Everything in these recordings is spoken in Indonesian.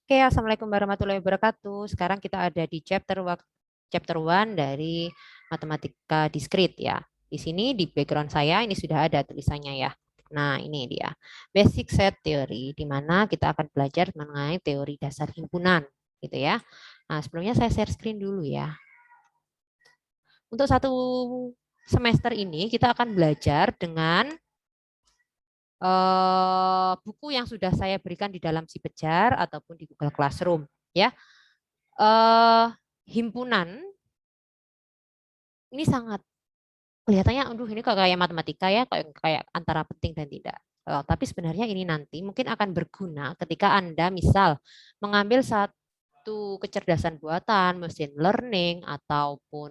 Oke, Assalamualaikum warahmatullahi wabarakatuh. Sekarang kita ada di chapter 1 dari matematika diskrit ya. Di sini di background saya ini sudah ada tulisannya ya. Nah, ini dia. Basic set theory di mana kita akan belajar mengenai teori dasar himpunan gitu ya. Nah, sebelumnya saya share screen dulu ya. Untuk satu semester ini kita akan belajar dengan buku yang sudah saya berikan di dalam Sipejar ataupun di Google Classroom ya. eh Himpunan ini sangat kelihatannya, aduh ini kayak matematika ya, kayak antara penting dan tidak. Tapi sebenarnya ini nanti mungkin akan berguna ketika Anda misal mengambil satu kecerdasan buatan, mesin learning, ataupun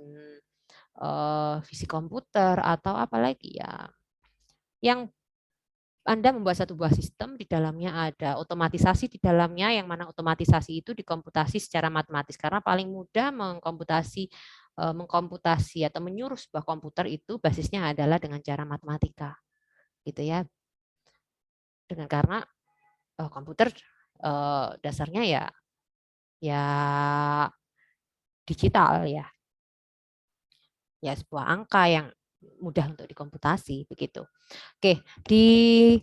fisik komputer, atau apalagi ya, yang Anda membuat satu buah sistem, di dalamnya ada otomatisasi di dalamnya, yang mana otomatisasi itu dikomputasi secara matematis. Karena paling mudah mengkomputasi atau menyuruh sebuah komputer itu basisnya adalah dengan cara matematika, gitu ya. Dengan karena komputer dasarnya ya digital ya, ya sebuah angka yang mudah untuk dikomputasi begitu. Oke, di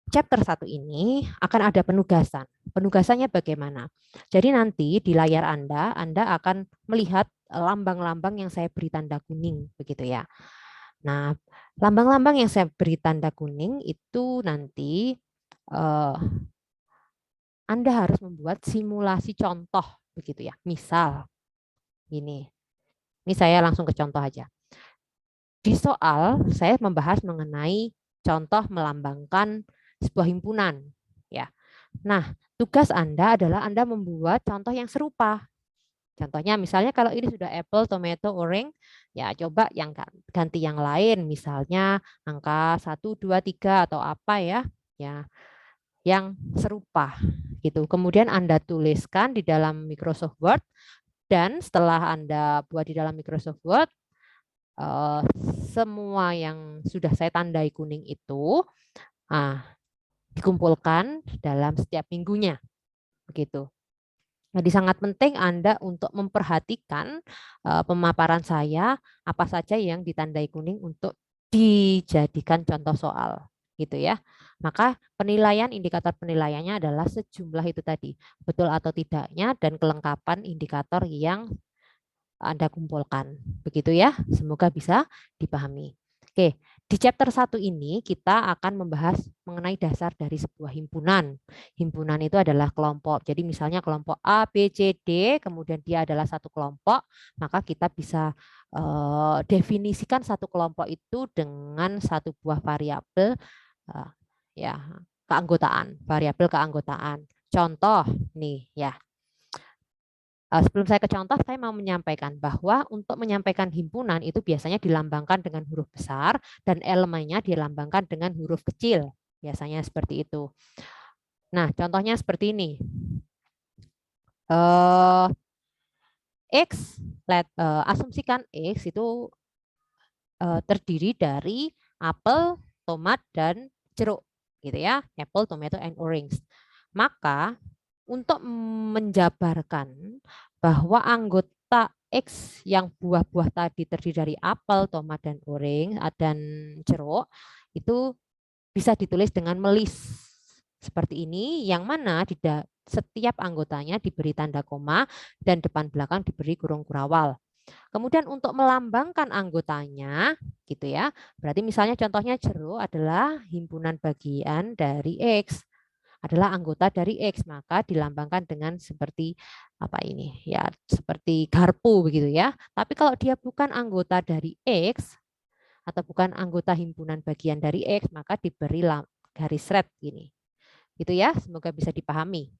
chapter 1 ini akan ada penugasan. Penugasannya bagaimana? Jadi nanti di layar Anda akan melihat lambang-lambang yang saya beri tanda kuning, begitu ya. Nah, lambang-lambang yang saya beri tanda kuning itu nanti Anda harus membuat simulasi contoh, begitu ya. Misal, ini saya langsung ke contoh aja. Di soal saya membahas mengenai contoh melambangkan sebuah himpunan, ya. Nah, tugas Anda adalah Anda membuat contoh yang serupa. Contohnya misalnya kalau ini sudah apple, tomato, orange, ya coba yang ganti yang lain, misalnya angka 1, 2, 3 atau apa ya, yang serupa gitu. Kemudian Anda tuliskan di dalam Microsoft Word, dan setelah Anda buat di dalam Microsoft Word, semua yang sudah saya tandai kuning itu dikumpulkan dalam setiap minggunya, begitu. Jadi sangat penting Anda untuk memperhatikan pemaparan saya, apa saja yang ditandai kuning untuk dijadikan contoh soal, gitu ya. Maka indikator penilaiannya adalah sejumlah itu tadi, betul atau tidaknya, dan kelengkapan indikator yang Anda kumpulkan. Begitu ya, semoga bisa dipahami. Oke, di chapter 1 ini kita akan membahas mengenai dasar dari sebuah himpunan. Himpunan itu adalah kelompok. Jadi misalnya kelompok A, B, C, D, kemudian dia adalah satu kelompok, maka kita bisa definisikan satu kelompok itu dengan satu buah variabel ya keanggotaan, variabel keanggotaan. Contoh nih ya. Sebelum saya ke contoh, saya mau menyampaikan bahwa untuk menyampaikan himpunan itu biasanya dilambangkan dengan huruf besar dan elemennya dilambangkan dengan huruf kecil. Biasanya seperti itu. Nah, contohnya seperti ini. Asumsikan X itu terdiri dari apel, tomat, dan jeruk. Gitu ya, apple, tomato, and orange. Maka untuk menjabarkan bahwa anggota X yang buah-buah tadi terdiri dari apel, tomat, dan orange dan jeruk itu bisa ditulis dengan melis seperti ini, yang mana setiap anggotanya diberi tanda koma dan depan belakang diberi kurung kurawal. Kemudian untuk melambangkan anggotanya, gitu ya. Berarti misalnya contohnya jeruk adalah himpunan bagian dari X, adalah anggota dari X, maka dilambangkan dengan seperti apa ini ya, seperti garpu begitu ya. Tapi kalau dia bukan anggota dari X atau bukan anggota himpunan bagian dari X, maka diberi garis red gini. Gitu ya, semoga bisa dipahami.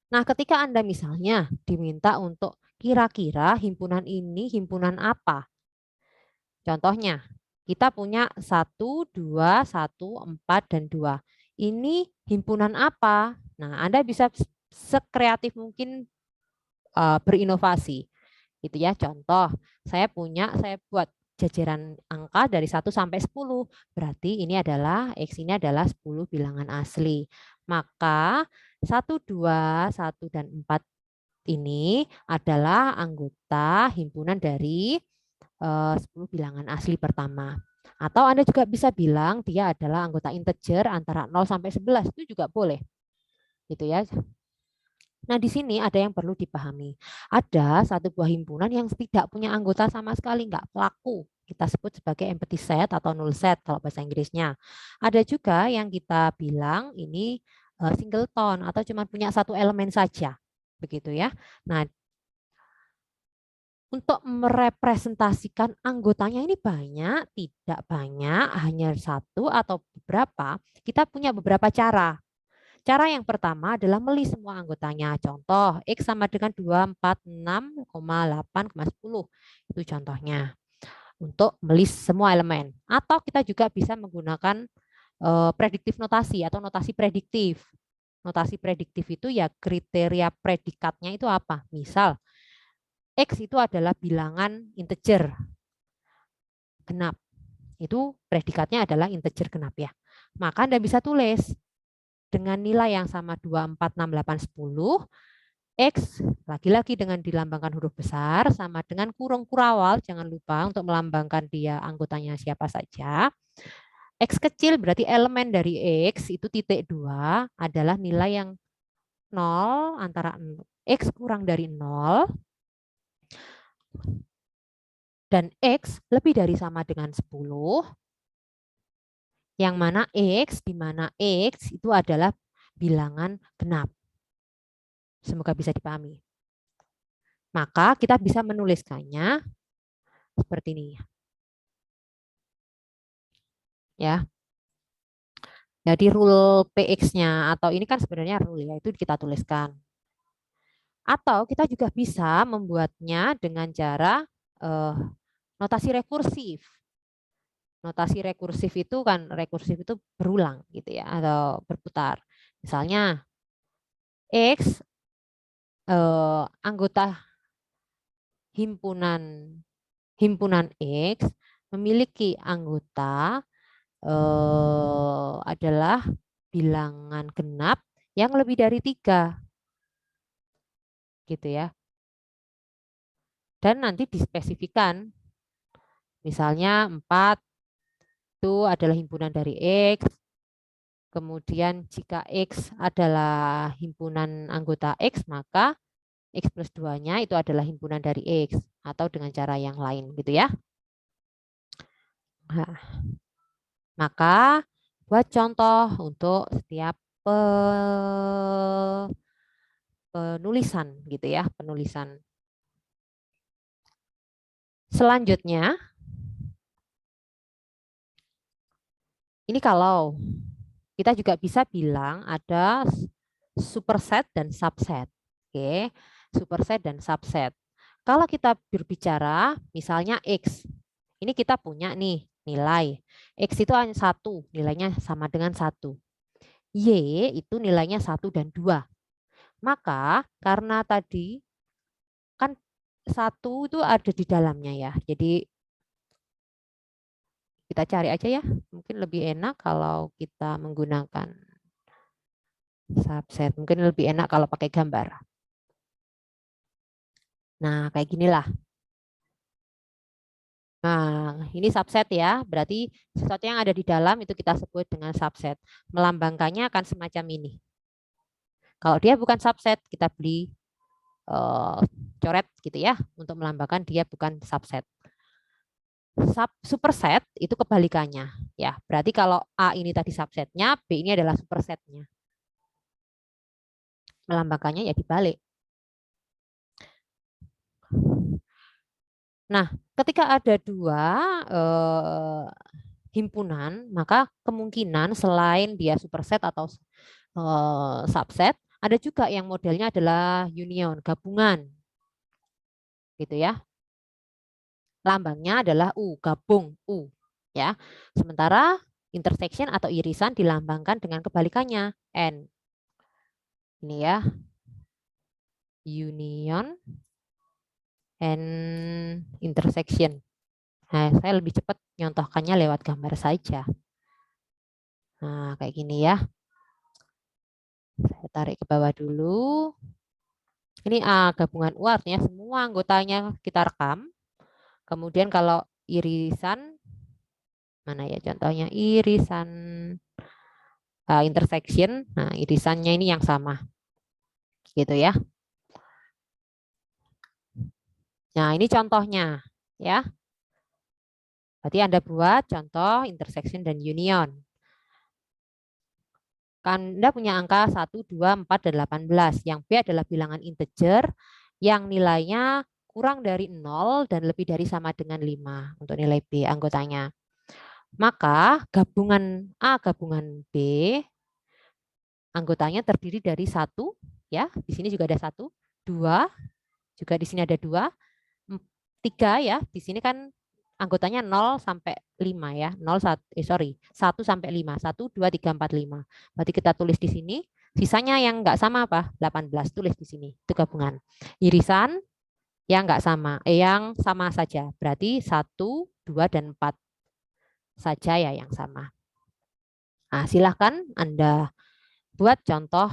Nah, ketika Anda misalnya diminta untuk kira-kira himpunan ini himpunan apa? Contohnya, kita punya 1, 2, 1, 4, dan 2. Ini himpunan apa? Nah, Anda bisa sekreatif mungkin berinovasi. Gitu ya. Contoh, saya buat jajaran angka dari 1 sampai 10. Berarti ini adalah X ini adalah 10 bilangan asli. Maka 1, 2, 1, dan 4 ini adalah anggota himpunan dari 10 bilangan asli pertama. Atau Anda juga bisa bilang dia adalah anggota integer antara 0 sampai 11. Itu juga boleh. Gitu ya. Nah, di sini ada yang perlu dipahami. Ada satu buah himpunan yang tidak punya anggota sama sekali, nggak pelaku. Kita sebut sebagai empty set atau null set kalau bahasa Inggrisnya. Ada juga yang kita bilang ini singleton atau cuma punya satu elemen saja. Begitu ya. Nah, untuk merepresentasikan anggotanya ini banyak, tidak banyak, hanya satu atau beberapa, kita punya beberapa cara. Cara yang pertama adalah meli semua anggotanya. Contoh, X sama dengan 246,8,10. Itu contohnya. Untuk meli semua elemen. Atau kita juga bisa menggunakan prediktif notasi atau notasi prediktif. Notasi prediktif itu ya kriteria predikatnya itu apa? Misal, X itu adalah bilangan integer genap. Itu predikatnya adalah integer genap ya. Maka Anda bisa tulis dengan nilai yang sama 2, 4, 6, 8, 10, X lagi-lagi dengan dilambangkan huruf besar sama dengan kurung kurawal, jangan lupa untuk melambangkan dia anggotanya siapa saja. X kecil berarti elemen dari X itu titik 2 adalah nilai yang 0 antara X kurang dari 0 dan X lebih dari sama dengan 10, yang mana X, di mana X itu adalah bilangan genap. Semoga bisa dipahami. Maka kita bisa menuliskannya seperti ini. Ya. Jadi rule PX-nya atau ini kan sebenarnya rule ya, itu kita tuliskan. Atau kita juga bisa membuatnya dengan cara notasi rekursif. Notasi rekursif itu kan rekursif itu berulang gitu ya atau berputar. Misalnya X anggota himpunan X memiliki anggota adalah bilangan genap yang lebih dari 3. Gitu ya. Dan nanti dispesifikan. Misalnya 4 itu adalah himpunan dari X. Kemudian jika X adalah himpunan anggota X, maka X plus 2-nya itu adalah himpunan dari X. Atau dengan cara yang lain gitu ya. Nah, maka buat contoh untuk setiap penulisan gitu ya, penulisan. Selanjutnya, ini kalau kita juga bisa bilang ada superset dan subset. Oke, superset dan subset. Kalau kita berbicara misalnya X, ini kita punya nih nilai. X itu hanya 1, nilainya sama dengan 1. Y itu nilainya 1 dan 2. Maka karena tadi kan 1 itu ada di dalamnya ya. Jadi kita cari aja ya. Mungkin lebih enak kalau kita menggunakan subset. Mungkin lebih enak kalau pakai gambar. Nah, kayak ginilah. Nah, ini subset ya. Berarti sesuatu yang ada di dalam itu kita sebut dengan subset. Melambangkannya akan semacam ini. Kalau dia bukan subset, kita beli coret gitu ya untuk melambangkan dia bukan subset. Superset itu kebalikannya ya. Berarti kalau A ini tadi subsetnya, B ini adalah supersetnya. Melambangkannya ya dibalik. Nah, ketika ada dua himpunan, maka kemungkinan selain dia superset atau subset, ada juga yang modelnya adalah union, gabungan. Gitu ya. Lambangnya adalah U, gabung U, ya. Sementara intersection atau irisan dilambangkan dengan kebalikannya, N. Ini ya. Union and intersection. Nah, saya lebih cepat nyontohkannya lewat gambar saja. Nah, kayak gini ya. Saya tarik ke bawah dulu. Ini A, gabungan U artinya semua anggotanya kita rekam. Kemudian kalau irisan, mana ya contohnya? Irisan intersection. Nah, irisannya ini yang sama. Gitu ya. Nah, ini contohnya. Ya. Berarti Anda buat contoh intersection dan union. Anda punya angka 1, 2, 4, dan 18. Yang B adalah bilangan integer yang nilainya kurang dari 0 dan lebih dari sama dengan 5 untuk nilai B anggotanya. Maka gabungan A gabungan B anggotanya terdiri dari 1, ya, di sini juga ada 1, 2, juga di sini ada 2, 3 ya, di sini kan anggotanya 0 sampai 5 ya. 1 sampai 5. 1, 2, 3, 4, 5. Berarti kita tulis di sini. Sisanya yang enggak sama apa? 18 tulis di sini. Itu gabungan. Irisan yang enggak sama. Yang sama saja. Berarti 1, 2, dan 4 saja ya yang sama. Nah, silahkan Anda buat contoh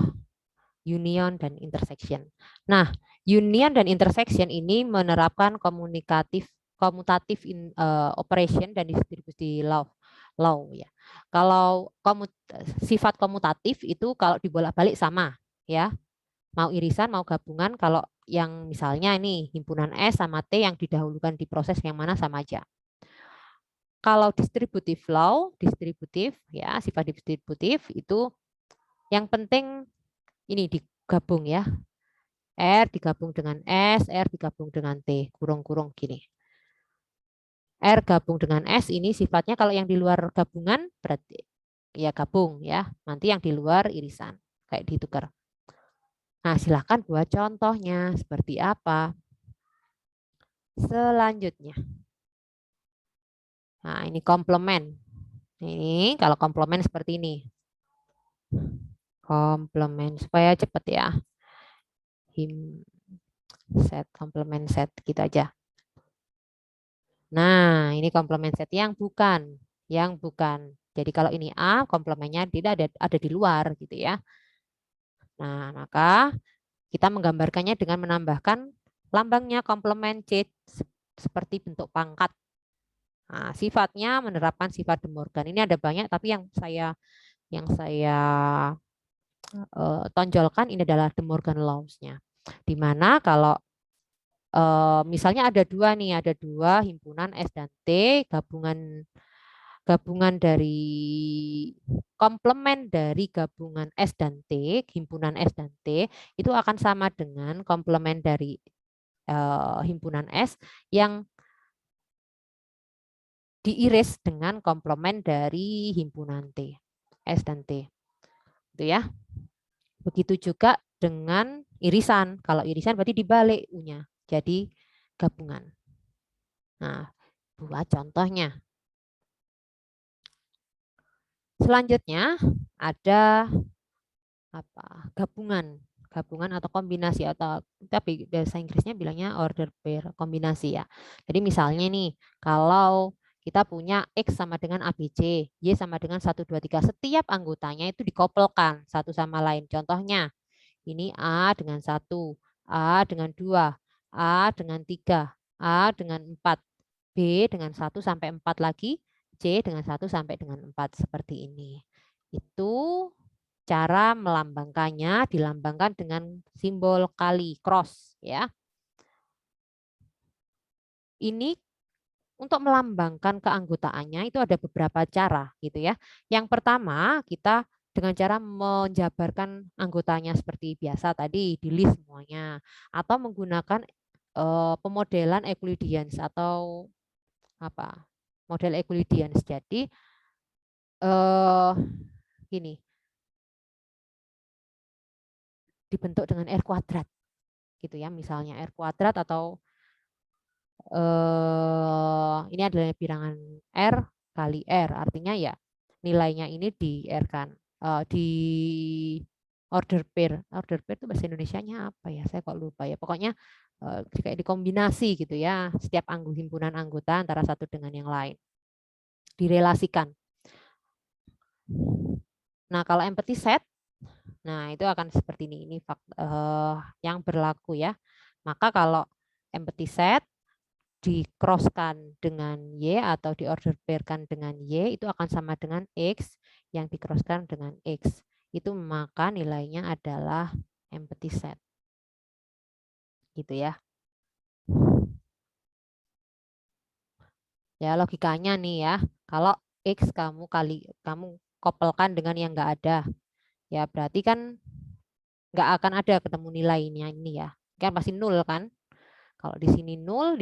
union dan intersection. Nah, union dan intersection ini menerapkan komutatif operation dan distribusi law ya. Kalau sifat komutatif itu kalau dibolak-balik sama ya. Mau irisan mau gabungan, kalau yang misalnya ini himpunan S sama T yang didahulukan di proses yang mana sama aja. Kalau distributive law, distributif ya, sifat distributif itu yang penting ini digabung ya. R digabung dengan S, R digabung dengan T, kurung-kurung gini. R gabung dengan S ini sifatnya kalau yang di luar gabungan berarti ya gabung ya. Nanti yang di luar irisan. Kayak ditukar. Nah, silahkan buat contohnya seperti apa. Selanjutnya. Nah, ini komplement. Ini kalau komplement seperti ini. Komplement supaya cepat ya. Set komplement set gitu aja. Nah, ini komplement set yang bukan. Jadi kalau ini A, komplemennya tidak ada di luar gitu ya. Nah, maka kita menggambarkannya dengan menambahkan lambangnya komplement C seperti bentuk pangkat. Nah, sifatnya menerapkan sifat De Morgan. Ini ada banyak, tapi yang saya tonjolkan ini adalah De Morgan Laws-nya. Di mana kalau misalnya ada dua himpunan S dan T, gabungan dari komplement dari gabungan S dan T, himpunan S dan T itu akan sama dengan komplement dari himpunan S yang diiris dengan komplement dari himpunan T, S dan T. Itu ya. Begitu juga dengan irisan. Kalau irisan berarti dibalik U-nya. Jadi gabungan. Nah, buat contohnya. Selanjutnya ada gabungan atau kombinasi, atau tapi bahasa Inggrisnya bilangnya order pair, kombinasi ya. Jadi misalnya nih, kalau kita punya X sama dengan ABC, Y sama dengan 1, 2, 3, setiap anggotanya itu dikoppelkan satu sama lain. Contohnya, ini A dengan 1, A dengan 2, A dengan 3, A dengan 4, B dengan 1 sampai 4 lagi, C dengan 1 sampai dengan 4 seperti ini. Itu cara melambangkannya, dilambangkan dengan simbol kali, cross ya. Ini untuk melambangkan keanggotaannya itu ada beberapa cara gitu ya. Yang pertama, kita dengan cara menjabarkan anggotanya seperti biasa tadi, di list semuanya, atau menggunakan pemodelan Euclideans atau apa? Model Euclideans. Jadi gini, dibentuk dengan R kuadrat gitu ya, misalnya R kuadrat, atau ini adalah bilangan R kali R, artinya ya nilainya ini di R kan, di order pair itu bahasa Indonesianya apa ya, saya kok lupa ya, pokoknya kayak dikombinasi gitu ya, setiap himpunan anggota antara satu dengan yang lain direlasikan. Nah, kalau empty set Nah, itu akan seperti ini. Ini yang berlaku ya. Maka kalau empty set di-crosskan dengan Y atau di-order pairkan dengan Y, itu akan sama dengan X yang di-crosskan dengan X. Itu maka nilainya adalah empty set. Gitu ya. Ya, logikanya nih ya. Kalau X kamu kopelkan dengan yang enggak ada, ya berarti kan nggak akan ada ketemu nilainya ini ya. Kan pasti nol kan? Kalau di sini nol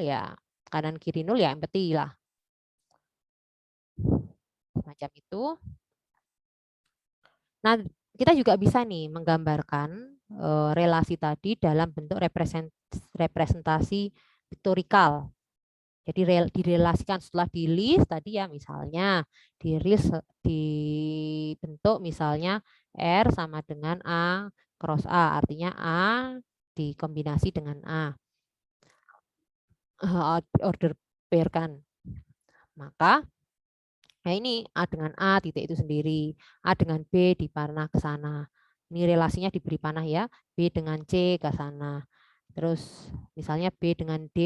ya kanan kiri nol ya empty lah. Semacam itu. Nah, kita juga bisa nih menggambarkan relasi tadi dalam bentuk representasi pictorial. Jadi direlasikan setelah di list tadi ya, misalnya di list dibentuk misalnya R sama dengan A cross A, artinya A dikombinasi dengan A. Order pair kan. Maka nah ini A dengan A titik itu sendiri, A dengan B dipanah ke sana. Ini relasinya diberi panah ya, B dengan C ke sana. Terus misalnya B dengan D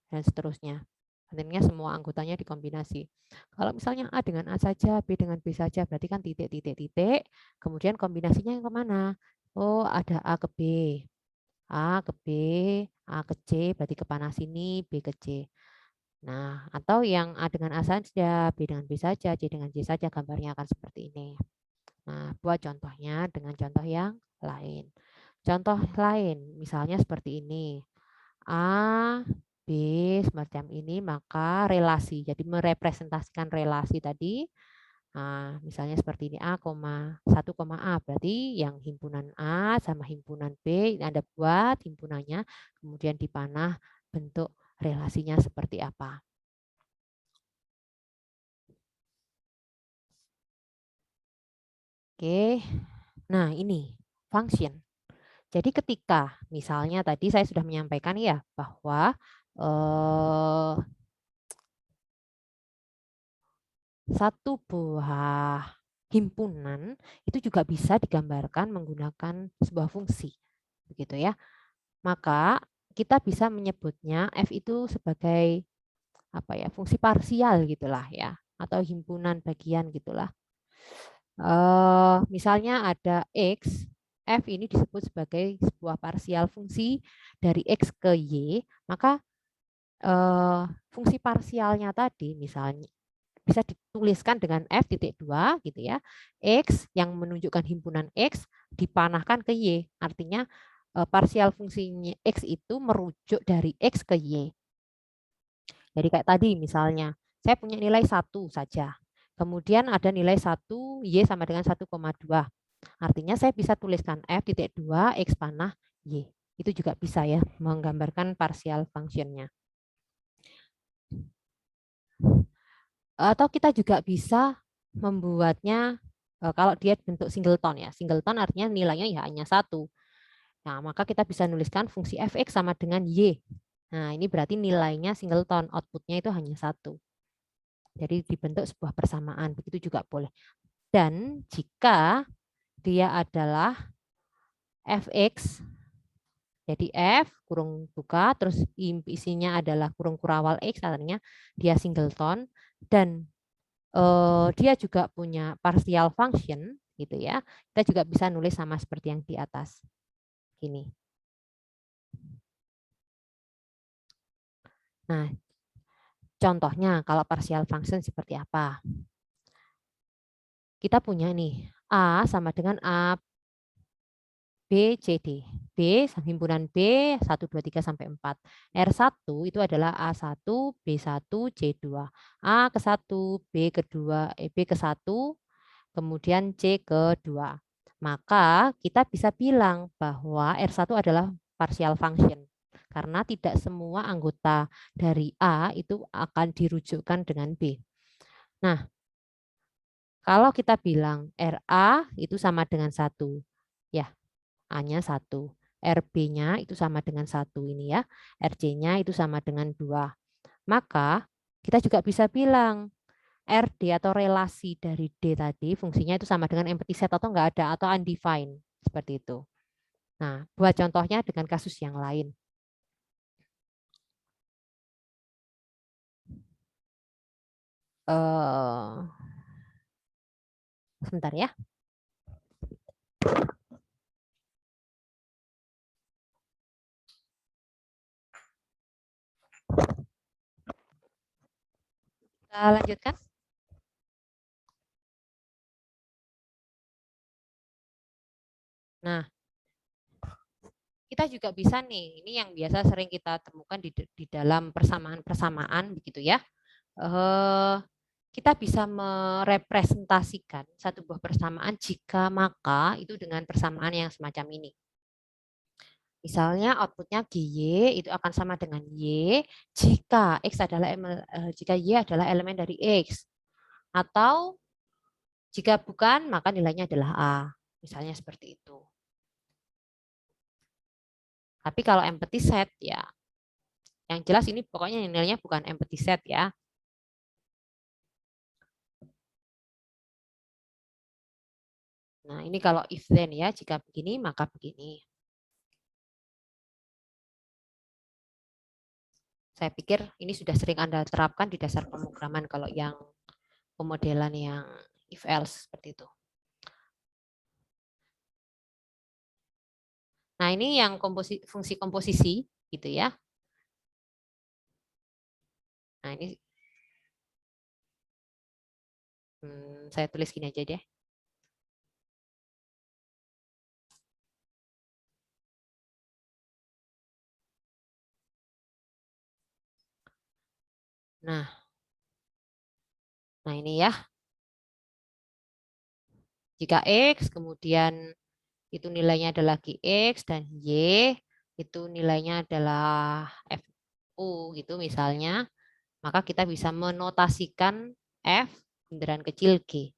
dan seterusnya. Artinya semua anggotanya dikombinasi. Kalau misalnya A dengan A saja, B dengan B saja, berarti kan titik, titik, titik. Kemudian kombinasinya yang kemana? Oh, ada A ke B. A ke B, A ke C, berarti ke panah sini, B ke C. Nah, atau yang A dengan A saja, B dengan B saja, C dengan C saja, gambarnya akan seperti ini. Nah, buat contohnya dengan contoh yang lain. Contoh lain, misalnya seperti ini. A, B, semacam ini, maka relasi. Jadi merepresentasikan relasi tadi. Nah, misalnya seperti ini A, 1, A. Berarti yang himpunan A sama himpunan B, ini Anda buat himpunannya, kemudian dipanah bentuk relasinya seperti apa. Oke, nah ini function. Jadi ketika misalnya tadi saya sudah menyampaikan ya bahwa satu buah himpunan itu juga bisa digambarkan menggunakan sebuah fungsi, begitu ya. Maka kita bisa menyebutnya F itu sebagai apa ya, fungsi parsial gitulah ya, atau himpunan bagian gitulah. Misalnya ada X, F ini disebut sebagai sebuah parsial fungsi dari X ke Y, maka fungsi parsialnya tadi misalnya bisa dituliskan dengan F titik 2 gitu ya. X yang menunjukkan himpunan X dipanahkan ke Y. Artinya parsial fungsinya X itu merujuk dari X ke Y. Jadi kayak tadi misalnya, saya punya nilai 1 saja. Kemudian ada nilai 1, Y sama dengan 1,2. Artinya saya bisa tuliskan F titik 2 X panah Y. Itu juga bisa ya, menggambarkan partial functionnya. Atau kita juga bisa membuatnya kalau dia bentuk singleton ya. Singleton artinya nilainya ya hanya 1. Nah, maka kita bisa nuliskan fungsi fx sama dengan y. Nah, ini berarti nilainya singleton, outputnya itu hanya 1. Jadi dibentuk sebuah persamaan, begitu juga boleh. Dan jika dia adalah fx, jadi f kurung buka, terus isinya adalah kurung kurawal x, artinya dia singleton, dan dia juga punya partial function, gitu ya. Kita juga bisa nulis sama seperti yang di atas. Gini. Nah, contohnya kalau partial function seperti apa? Kita punya nih, A sama dengan A, B, C, D. B, himpunan B, 1, 2, 3, sampai 4. R1 itu adalah A1, B1, C2. A ke 1, B ke 2, B ke 1, kemudian C ke 2. Maka kita bisa bilang bahwa R1 adalah partial function. Karena tidak semua anggota dari A itu akan dirujukkan dengan B. Nah, kalau kita bilang RA itu sama dengan 1, ya, A-nya 1. RB-nya itu sama dengan 1 ini ya. RC-nya itu sama dengan 2. Maka kita juga bisa bilang RD atau relasi dari D tadi, fungsinya itu sama dengan empty set atau enggak ada, atau undefined, seperti itu. Nah, buat contohnya dengan kasus yang lain. Sebentar ya. Kita lanjutkan. Nah, kita juga bisa nih, ini yang biasa sering kita temukan di dalam persamaan-persamaan begitu ya. Kita bisa merepresentasikan satu buah persamaan jika maka itu dengan persamaan yang semacam ini. Misalnya outputnya GY itu akan sama dengan Y jika Y adalah elemen dari X. Atau jika bukan, maka nilainya adalah A. Misalnya seperti itu. Tapi kalau empty set ya, yang jelas ini pokoknya nilainya bukan empty set ya. Nah ini kalau if then ya, jika begini maka begini. Saya pikir ini sudah sering Anda terapkan di dasar pemrograman kalau yang pemodelan yang if else seperti itu. Nah, ini yang fungsi komposisi gitu ya. Nah, ini saya tulis gini aja deh. Nah ini ya. Jika X, kemudian itu nilainya adalah GX dan Y, itu nilainya adalah FU gitu misalnya, maka kita bisa menotasikan F bunderan kecil G.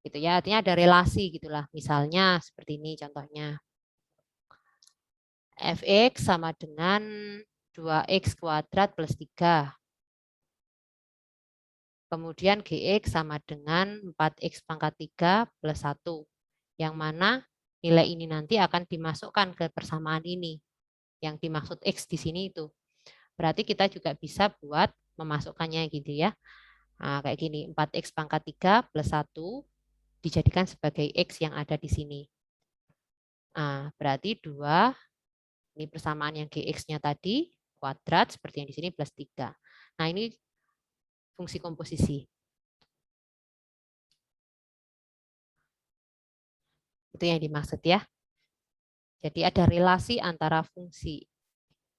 Gitu ya, artinya ada relasi gitulah. Misalnya seperti ini contohnya. Fx sama dengan 2x kuadrat plus 3. Kemudian Gx sama dengan 4x pangkat 3 plus 1. Yang mana nilai ini nanti akan dimasukkan ke persamaan ini. Yang dimaksud X di sini itu. Berarti kita juga bisa buat memasukkannya gitu ya. Nah, kayak gini, 4x pangkat 3 plus 1 dijadikan sebagai X yang ada di sini. Nah, berarti 2, ini persamaan yang Gx-nya tadi, kuadrat, seperti yang di sini, plus 3. Nah, ini fungsi komposisi. Itu yang dimaksud ya. Jadi ada relasi antara fungsi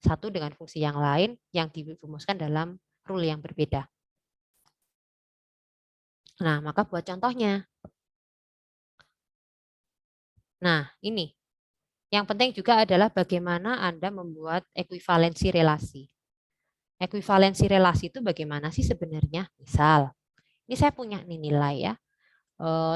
satu dengan fungsi yang lain yang dirumuskan dalam rule yang berbeda. Nah, maka buat contohnya. Nah, ini. Yang penting juga adalah bagaimana Anda membuat ekuivalensi relasi. Ekuivalensi relasi itu bagaimana sih sebenarnya? Misal, ini saya punya nih nilai ya.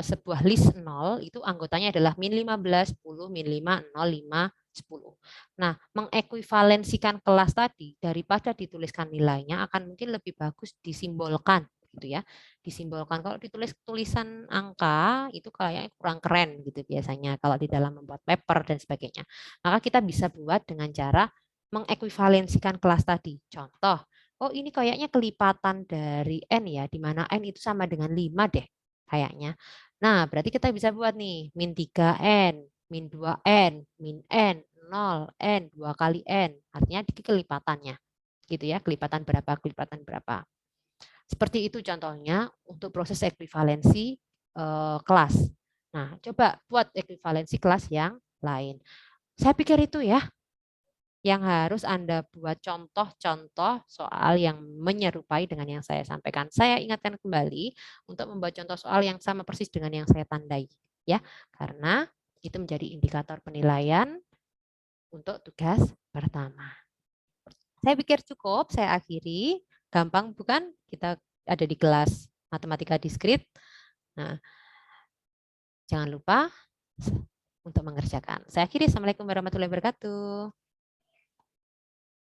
Sebuah list 0 itu anggotanya adalah min 15, 10, min 5, 0, 5, 10. Nah, mengekuivalensikan kelas tadi daripada dituliskan nilainya akan mungkin lebih bagus disimbolkan gitu ya. Disimbolkan. Kalau ditulis tulisan angka itu kayaknya kurang keren gitu biasanya kalau di dalam membuat paper dan sebagainya. Maka kita bisa buat dengan cara mengekuivalensikan kelas tadi. Contoh, oh ini kayaknya kelipatan dari n ya, di mana n itu sama dengan 5 deh kayaknya. Nah, berarti kita bisa buat nih min 3n, min 2n, min n, 0, n, 2 kali n. Artinya di kelipatannya. Gitu ya, kelipatan berapa. Seperti itu contohnya untuk proses ekuivalensi kelas. Nah, coba buat ekuivalensi kelas yang lain. Saya pikir itu ya yang harus Anda buat contoh-contoh soal yang menyerupai dengan yang saya sampaikan. Saya ingatkan kembali untuk membuat contoh soal yang sama persis dengan yang saya tandai, ya, karena itu menjadi indikator penilaian untuk tugas pertama. Saya pikir cukup, saya akhiri. Gampang bukan? Kita ada di kelas matematika diskrit. Nah, jangan lupa untuk mengerjakan. Saya akhiri. Assalamualaikum warahmatullahi wabarakatuh.